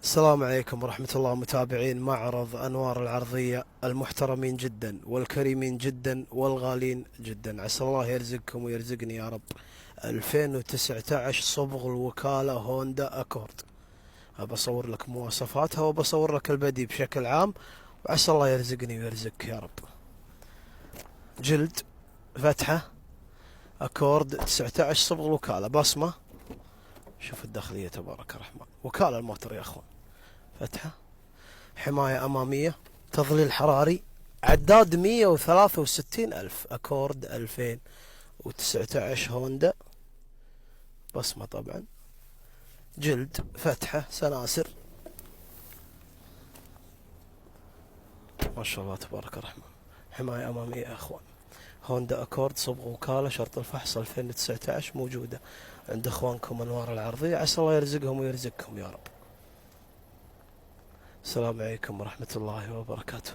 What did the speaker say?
السلام عليكم ورحمة الله متابعين معرض أنوار العرضية المحترمين جدا والكريمين جدا والغالين جدا، عسى الله يرزقكم ويرزقني يا رب. 2019 صبغ الوكالة هوندا أكورد. بصور لك مواصفاتها وبصور لك البدي بشكل عام، وعسى الله يرزقني ويرزقك يا رب. جلد فتحة أكورد 19 صبغ الوكالة بصمة. شوف الداخلية تبارك الرحمن، وكالة الموتر يا أخوان. فتحة، حماية أمامية، تظليل حراري، عداد 163 ألف، أكورد 2019 هوندا بصمة طبعا. جلد فتحة سناسر، ما شاء الله تبارك الرحمن. حماية أمامية يا أخوان. هوندا أكورد صبغ وكالة، شرط الفحص 2019 موجودة عند أخوانكم أنوار العرضية، عسى الله يرزقهم ويرزقكم يا رب. السلام عليكم ورحمة الله وبركاته.